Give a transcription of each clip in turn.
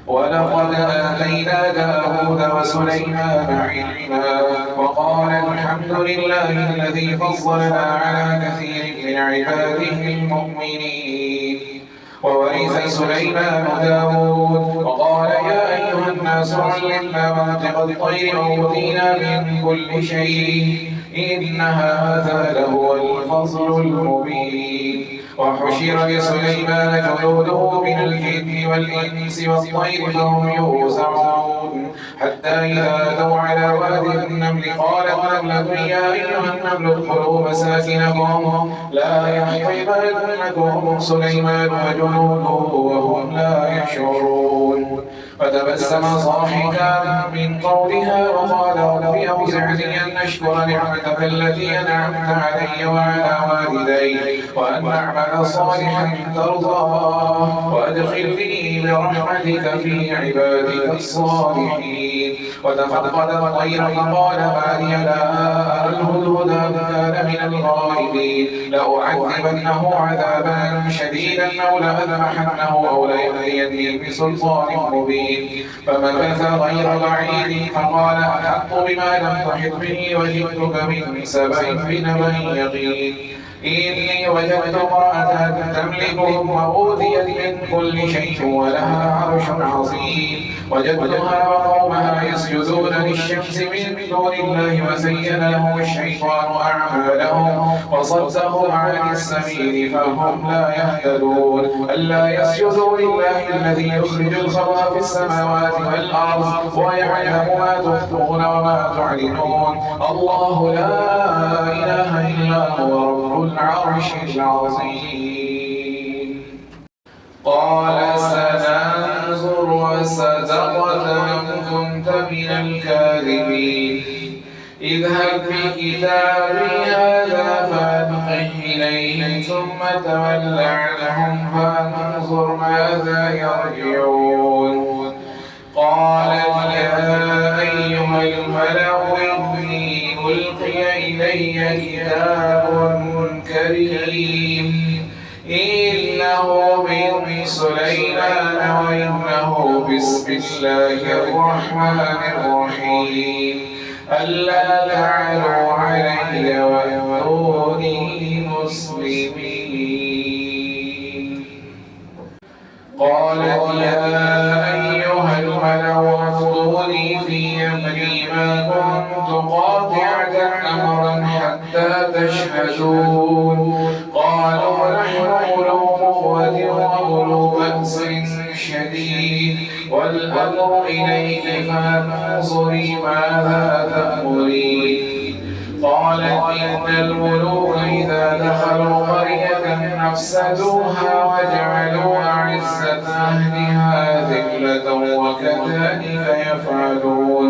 ولقد آتينا داود وسليمان علما وقال الحمد لله الذي فضلنا على كثير من عباده المؤمنين. وورث سليمان داود وقال يا أيها الناس علمنا منطق الطير وأوتينا من كل شيء إن هذا لهو الفضل المبين. وحشر لسليمان جنوده من الجن والإنس والطير فهم يوزعون حتى إذا أتوا على واد النمل قالت نملة يا أيها النمل ادخلوا مساكنكم لا يحطمنكم سليمان وجنوده وهم لا يشعرون. فتبسم ضاحكا من قولها وقال رب أوزعني أن أشكر نعمتك التي أنعمت علي وعلى والدي وأن أعمل صالحا ترضاه وأدخلني برحمتك في عبادك الصالحين. وتفقد الطير فقال ما لي لا أرى الهدهد أم كان من الغائبين لأعذبنه عذابا شديدا أو لأذبحنه أو ليأتيني بسلطان مبين. فمكث غير بعيد فقال أحط بما لم تحط به وجئتك من سبأ بنبأ يقين. إني وجدت امرأة تملكهم وأوتيت من كل شيء ولها عرش عظيم. وجدتها وقومها يسجدون للشمس من دون الله وزين لهم الشيطان أعمالهم وصدهم عن السبيل فهم لا يهتدون. ألا يسجدوا لله الذي يخرج الخبأ في السماوات والأرض ويعلم ما تخفون وما تعلنون. الله لا إله إلا هو رب العرش العظيم. قال سننظر وصدقت أم كنت من الكاذبين. اذهب بكتابي هذا فألقه إليهم ثم تول عنهم فانظر ماذا يرجعون. قالت يا أيها الملأ إني ألقي إلي كتاب كريم إنه من سليمان وإنه بسم الله الرحمن الرحيم ألا تعلوا علي وأتوني مسلمين. قالت يا أيها الملأ افتوني في أمري ما كنت قاطعة أمرا حتى تشهدون. قالوا نحن أولو قوة وأولو بأس شديد والأمر إليك فانظري ماذا تأمرين. قالت إن الملوك إذا دخلوا قرية أفسدوها وجعلوا أعزة أهلها ذلة وكذلك يفعلون.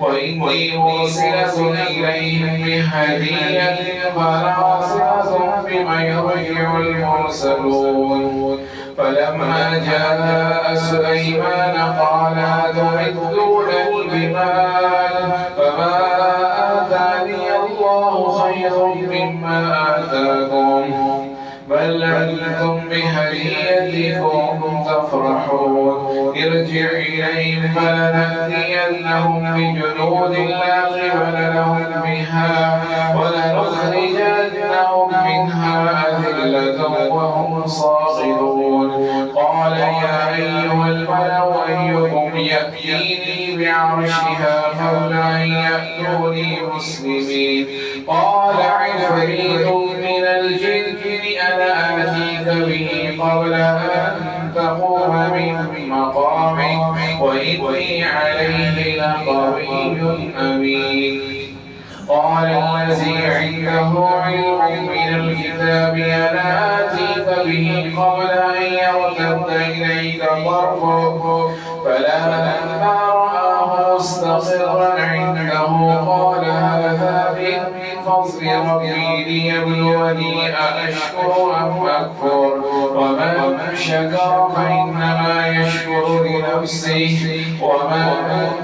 وإني مرسلة إليهم بهدية فناصرة بما يرجع المرسلون. فلما جاء سليمان قال أتمدونني بمال فما آتاني الله خير مما آتاكم بل أنتم بهديتكم تفرحون. ارجع إليهم فلنأتينهم بجنود لا قبل لهم بها ولنخرجنهم منها أذلة وهم صاغرون. قال يا أيها الملأ أيكم يأتيني بعرشها قبل أن يأتوني مسلمين. قال عفريت من الجن أنا آتيك به قبل أن تقوم من مقامك وإني عليه لقوي أمين. قال الذي عنده علم من الكتاب أنا آتيك به قبل أن يرتد إليك طرفك فلما رآه مستقرا عنده قال هذا من فضل ربي ليبلوني أأشكر أم أكفر ومن شكر فإنما يشكر لنفسه ومن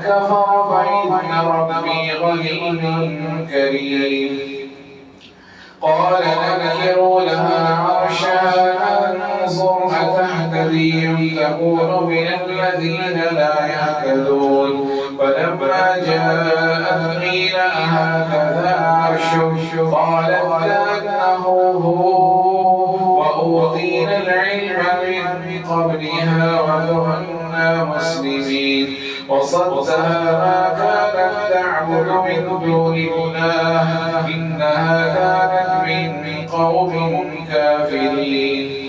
كفر فإن ربي غني كريم. قال نكروا لها عرشها ننظر أتهتدي أم تكون من الذين لا يهتدون فلما جاءت قيل أهكذا عرشك قالت كأنه هو وأوتينا العلم من قبلها وكنا مسلمين وصدها ما كانت تعبد من دون الله إنها كانت من قوم كافرين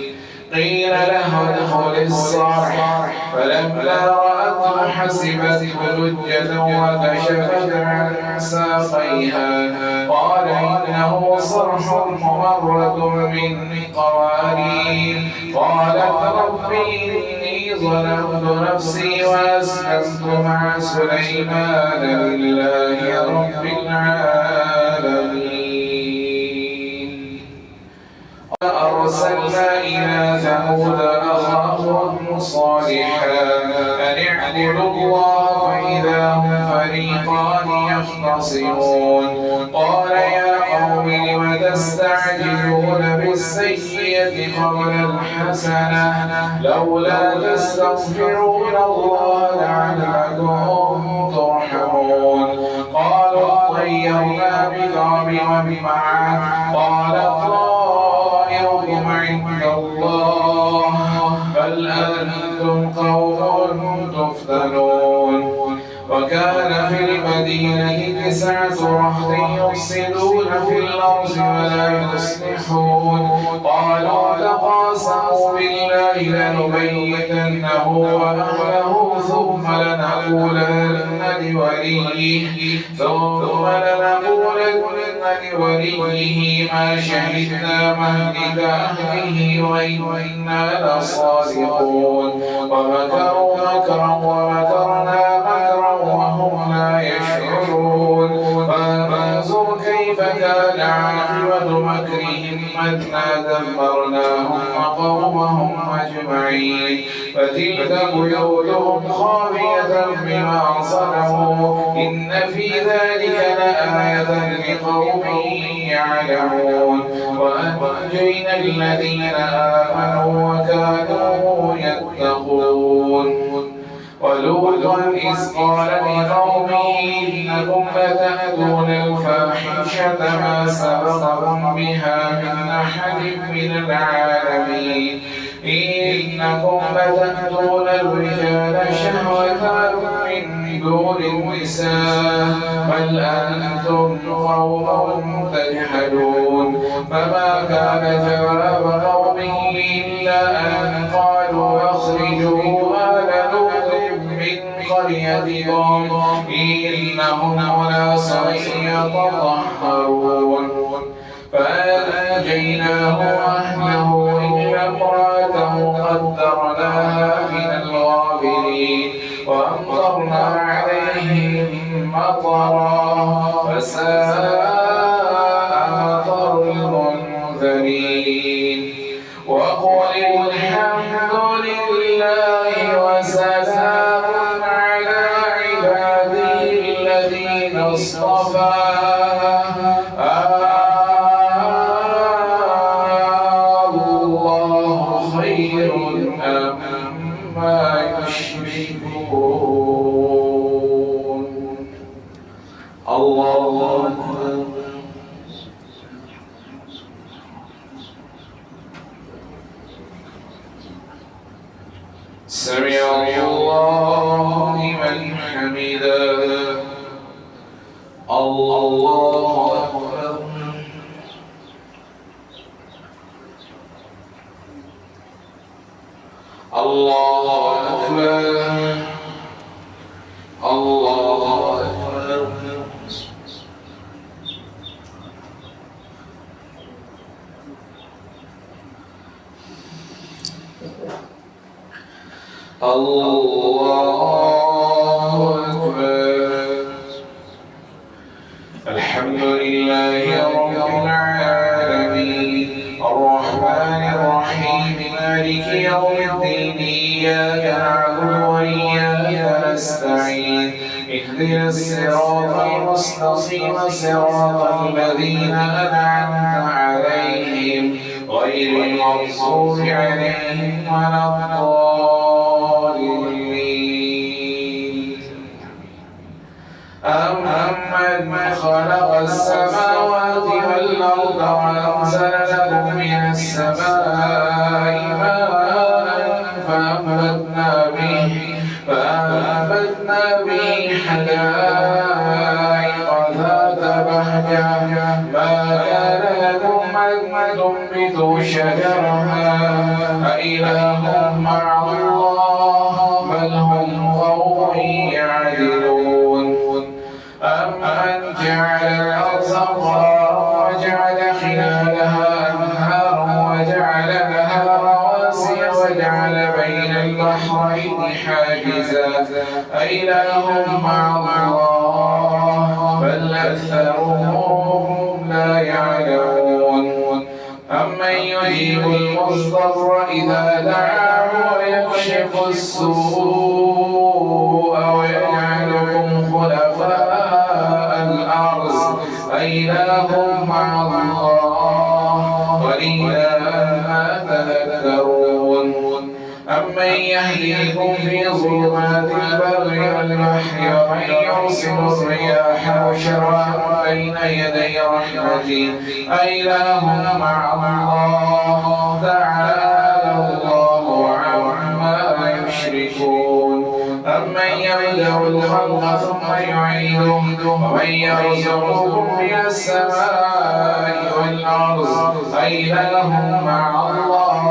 قيل له ادخل الصرح فلما رأته حسبته لجة وكشفت عن ساقيها قال إنه صرح ممرد من قوارير قالت رب إني ظلمت نفسي وأسلمت مع سليمان لله رب العالمين. أرسلنا إلى ثمود أخاهم صالحا أن اعبدوا الله فإذا هم فريقان يختصمون قال يا قوم لم تستعجلون بالسيئة قبل الحسنة لولا تستغفرون الله لعلكم ترحمون قالوا طيرنا بك وبمن معك قال طائركم عند الله بل أنتم قوم تفتنون وكان في المدينة 9 رهط يفسدون في الأرض ولا يصلحون قالوا تقاسموا بالله لنبيتنه وأهله ثم لنقولن لوليه ما شهدنا مهلك أهله وإنا لصادقون ومكروا مكرا ومكرنا مكرا وهم لا يشعرون فانظر كيف كان عاقبة مكرهم أنا دمرناهم وقومهم أجمعين فتلك بيوتهم خاوية بما ظلموا إن في ذلك لآية لقوم يعلمون وأنجينا الذين آمنوا وكانوا يتقون ولوطا إذ قال لقومه إنكم لتأتون الفاحشة ما سبقكم بها من أحد من العالمين إنكم لتأتون الرجال شهوة من دون النساء بل أنتم قوم تجهلون فما كان جواب قومه إلا أن قالوا أخرجوا آل لوط من قريتكم إنهم أناس يتطهرون فأنجيناه وأهله إلا امرأته قدرناها من الغابرين وأمطرنا عليهم مطرا فساء مطر المنذرين وقل الحمد لله وسلام على عباده الذين اصطفى الله خير أما يشركون الله أكبر سمع الله لمن حمده الله أكبر الله أكبر الله أكبر الله أكبر الحمد لله رب العالمين الرحمن الرحيم مالك يوم الدين إياك نعبد وإياك نستعين اهدنا الصراط المستقيم صراط الذين أنعمت عليهم عليهم غير المغضوب عليهم ولا الضالين. أمن خلق السماوات والأرض وأنزل لكم من السماء ماء فأنبتنا به حدائق ذات بهجة ما كان لكم أن تنبتوا شجرها أإله مع الله بل هم قوم يعدلون. أمن جعل الأرض قرارا وجعل خلالها أنهارا وجعل لها رواسي وجعل بين البحرين حاجزا أإله مع الله بل أكثرهم لا يعلمون. أمن يجيب المضطر إذا دعاه ويكشف السوء ويجعلكم خلفاء الأرض أإله مع الله قليلا ما تذكرون. أمن يهديكم في ظلمات البر والبحر ومن يرسل الرياح بشرا بين يدي رحمته أإله مع الله تعالى الله عما يشركون. أمن يبدأ الخلق ثم يعيده ومن يرزقكم من السماء والأرض أإله مع الله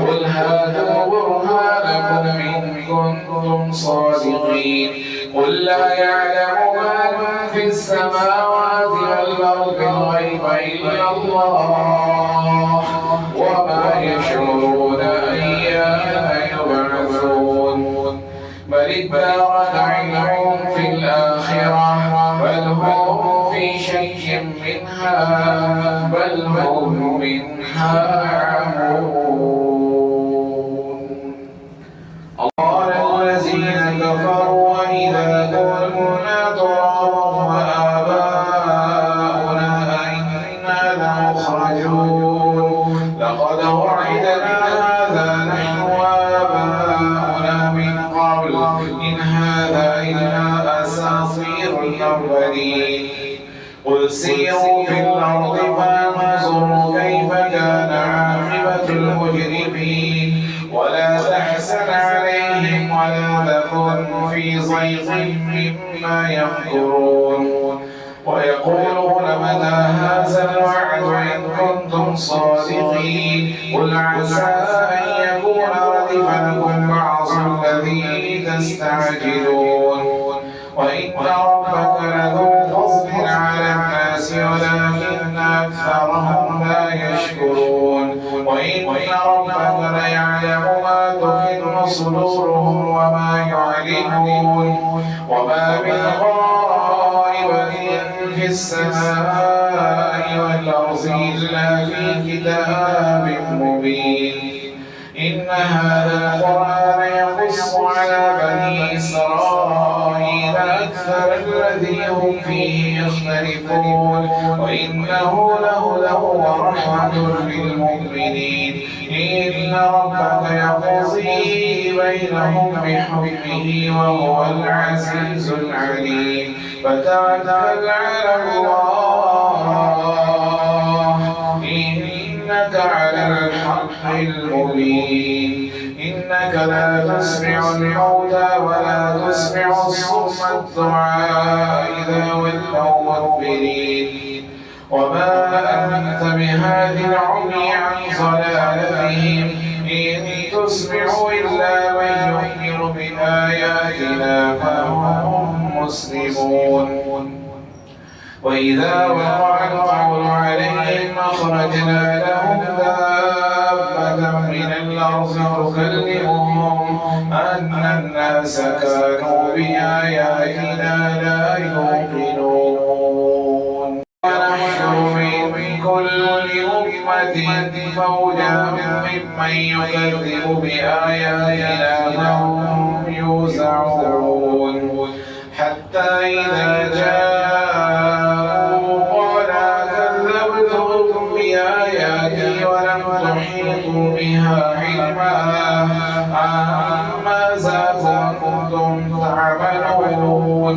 قل هاتوا برهانكم إن كنتم صادقين. قل لا يعلم من في السماوات والأرض الغيب إلا الله وما يشعرون أيان يبعثون. بل ادارك علمهم في الآخرة بل هم في شك منها بل هم منها عمون. قال الذين كفروا وإذا كنا ترابا وآباؤنا أئنا لمخرجون لقد وعدنا هذا نحن وآباؤنا من قبل إن هذا إلا أساطير الأولين. قل سيروا في الأرض فانظروا كيف كان عاقبة المجرمين ولا تحزن عليهم ولا تكن في ضيق مما يمكرون. ويقولون متى هذا الوعد إن كنتم صادقين قل عسى أن يكون ردف لكم بعض الذي تستعجلون. وإن ربك لذو فضل على الناس ولكن أكثرهم لا يشكرون. وإن ربك ليعلم ما تكن صدورهم وما يعلنون وما من غائبة في السماء والأرض إلا في كتاب مبين. إن هذا القرآن يقص على بني إسرائيل أكثر الذي هم فيه يختلفون وإنه لهدى ورحمة للمؤمنين. إن ربك يقضي بينهم بحكمه وهو العزيز العليم. فتوكل على الله إنك على الحق المبين. إنك لا تسمع الموتى ولا تسمع الصم الدعاء إذا ولوا مدبرين. وما أنت بهاد العمي عن ضلالتهم إن تسمع إلا من يؤمن بآياتنا فهم مسلمون. وإذا وقع القول عليهم أخرجنا لهم دابة من الأرض تكلمهم أن الناس كانوا بآياتنا لا يوقنون. ونحشر من كل أمة فوجا ممن يكذب بآياتنا فهم يوزعون حتى إذا جاءوا قال كذبتم بآيات كنتم تعملون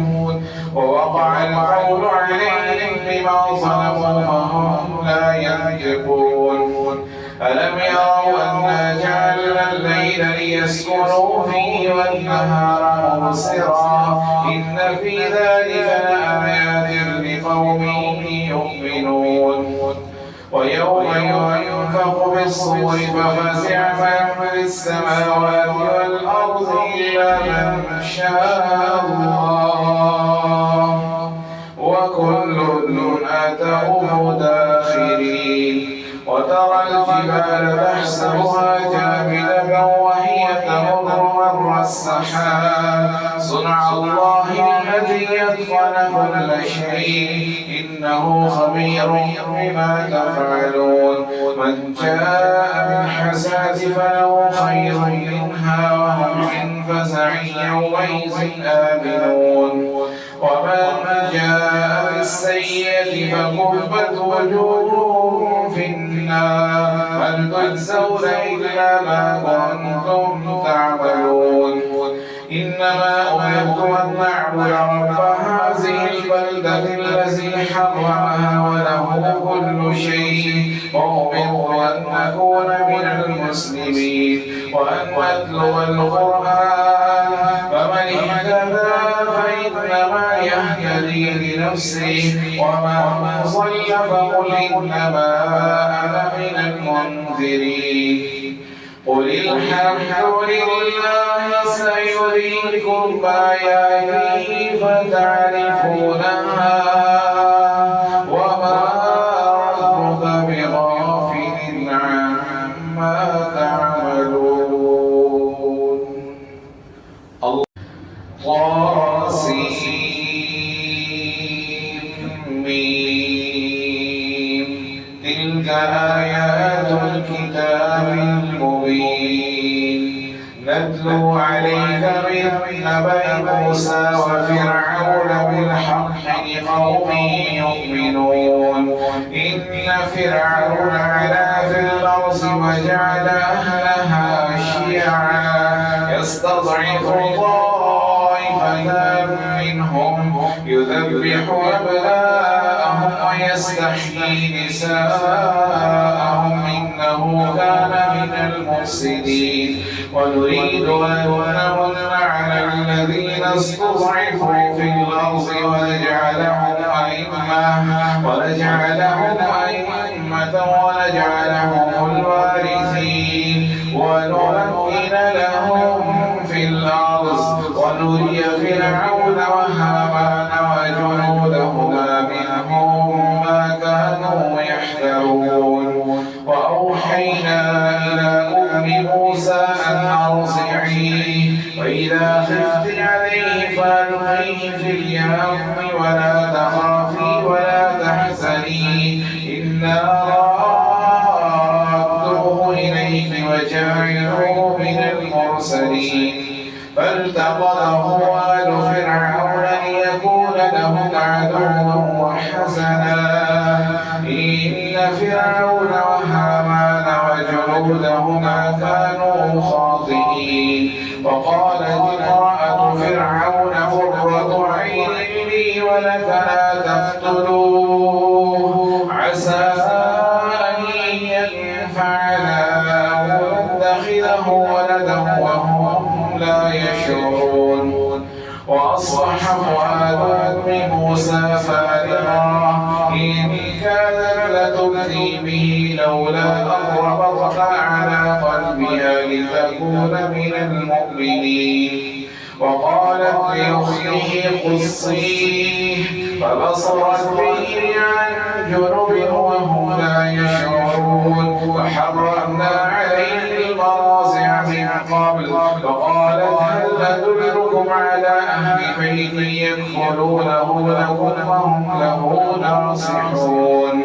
ووقع القول عليهم بما ظلموا فهم لا ينطقون ألم يروا أنا جعلنا الليل ليسكنوا فيه والنهار مبصرا إن في ذلك لآيات لقوم يؤمنون ويوم ينفخ في الصور ففزع من في السماوات والأرض إلا من شاء الله وكل أتوه داخرين وترى الجبال تحسبها جامدة وهي تمر مر السحاب صنع الله الذي يتقن كل شيء إنه خبير بما تفعلون من جاء بالحسنة فله خير منها وهم من فزع يومئذ آمنون ومن جاء بالسيئة فكبت وجوههم في النار هل تجزون إلا ما كنتم تعملون إنما أمرت أن نعبد رب هذه البلدة الذي حرمها وله كل شيء وأمرت أن نكون من المسلمين وأن نتلو القرآن فمن اهتدى فإنما يهتدي لنفسه ومن ضل فقل إنما أنا من المنذرين قل الحمد لله سيريكم آياته فتعرفونها وما ربك بغافل عما تعملون الله تلك آيات الكتاب المبين نتلو عليك من نبأ موسى وفرعون بالحق لقوم يؤمنون إن فرعون علا في الأرض وجعل أهلها شيعا يستضعف طائفة منهم يذبح أبناءهم ويستحيي نساءهم إنه كان من المفسدين ونريد أن نمن على الذين استضعفوا في الأرض ونجعلهم أئمة ونجعلهم الوارثين ونمكن لهم في الأرض ونري فرعون وهامان وجنودهما منهم ما كانوا يحذرون وأوحينا إلى أم موسى أن أرضعيه وإذا خفت عليه فألقيه في اليم ولا تخافي ولا تحزني إنا رادوه إليك وجعلوه من المرسلين فالتقطه آل فرعون ليكون لهم عدوا وحزنا إن فرعون وهامان وجنودهما كانوا خاطئين وقالت امرأة فرعون قرة عين لي ولك لا تقتلوه عسى أن ينفعنا أو نتخذه ولدا وهم لا يشعرون وأصبح فؤاد أم موسى فارغا إن كادت لتبدي به لولا أن ربطنا على قلبها لتكون من المؤمنين وقالت لأخته قصيه فبصرت به عن جنب وهم لا يشعرون وحرمنا عليه المراضع من قبل فقالت هل أدلكم على أهل بيت يكفلونه لكم وهم له ناصحون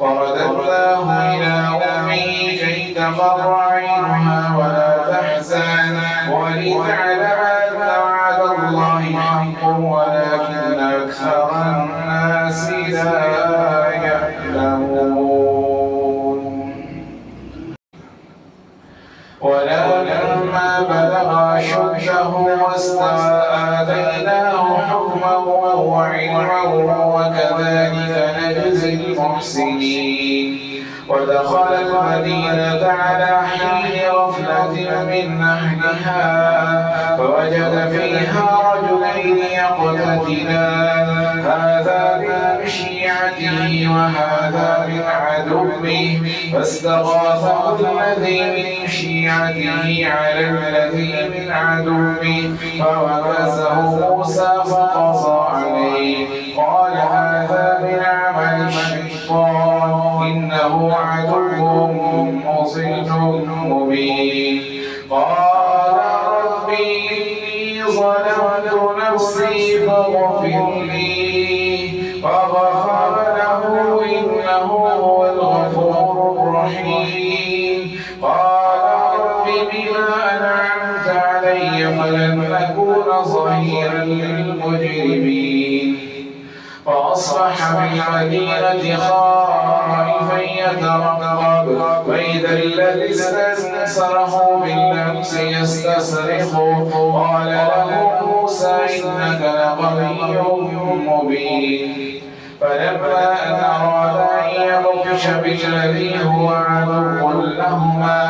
فرددناه إلى أمه كي تقر عينها ولا تحزن ولتعلم أن وعد الله حق ولكن أكثر الناس لا يعلمون ولما بلغ أشده واستوى وعلما وكذلك نجزي المحسنين. ودخل المدينة على حين غفلة من أهلها فوجد فيها رجلين يقتتلان هذا من شيعته وهذا من عدوه فاستغاثه الذي من شيعته على الذي من عدوه فوكزه موسى فقضى عليه قال هذا من عمل الشيطان إنه عدو مضل مبين. قال ربي إني ظلمت نفسي فاغفر لي فغفر له إنه هو الغفور الرحيم. قال رب بما أنعمت علي فلن أكون ظهيرا للمجرمين. فأصبح بالمدينة خائفا يترقب فإذا الذي استنصره بالأمس يستصرخ قال له موسى إنك لقوي مبين. فلما أن أراد أن يبطش بالذي هو عدو لهما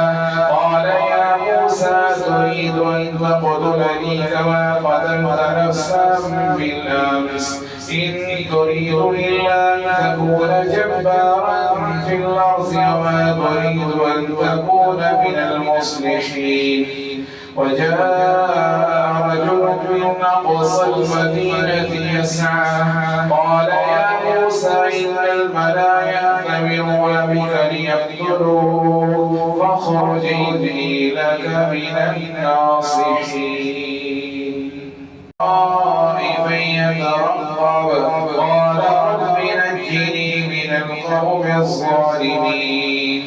قال يا موسى تريد أن تقتلني كما قتلت نفسا بالأمس إن تريد إلا أن تكون جبارا في الأرض وما تريد أن تكون من المصلحين. وجاء رجل من أقصى المدينة يسعى قال يا موسى إن الملأ يأتمرون بك ليقتلوك فاخرج إني لك من الناصحين. خائفا يترقب قال رب نجني من القوم الظالمين.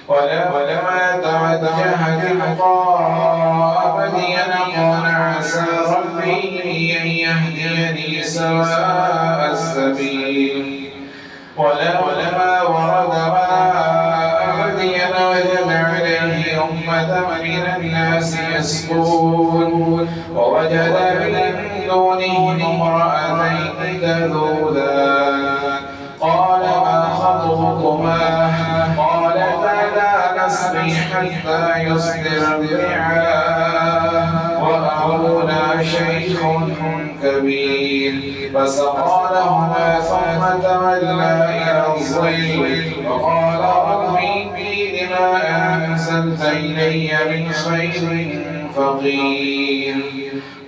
ولما توجه تلقاء مدين قال عسى ربي أن يهديني سواء السبيل. ولما ورد ماء مدين وجد عليه أمة من الناس يسكون ووجد من دونهم امرأتين تذودان قال ما خطبكما قالتا لا نسقي حتى يصدر الرعاء وأبونا شيخ كبير فسقى لهما ثم تولى إلى الظل وقال رب إني لما أنزلت إلي من خير فقير.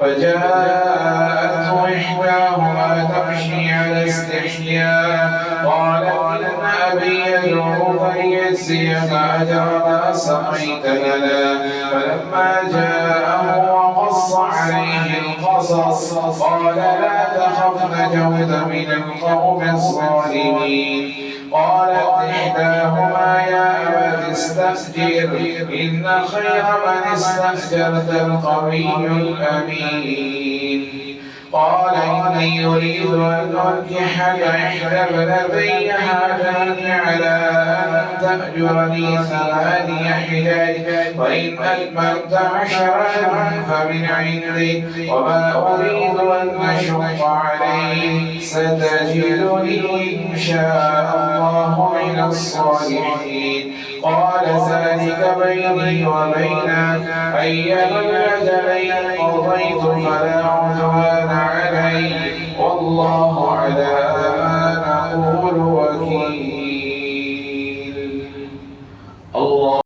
فجاءته إحداهما تمشي على استحياء قالت إن أبي يدعوك ليجزيك أجر ما سقيت لنا. فلما جاءه وقص عليه القصص قال لا تخف نجوت من القوم الظالمين. قالت إحداهما يا أبت استأجر إن خير من استأجرت القوي الأمين. قال إني أريد أن أنكحك إحدى ابنتي هاتين على أن تأجرني 8 حجج وإن أتممت 10 فمن عندك وما أريد أن أشق عليك ستجدني إن شاء الله من الصالحين. قال ذلك بيني وبينك أيما الأجلين قضيت فلا عدوان علي والله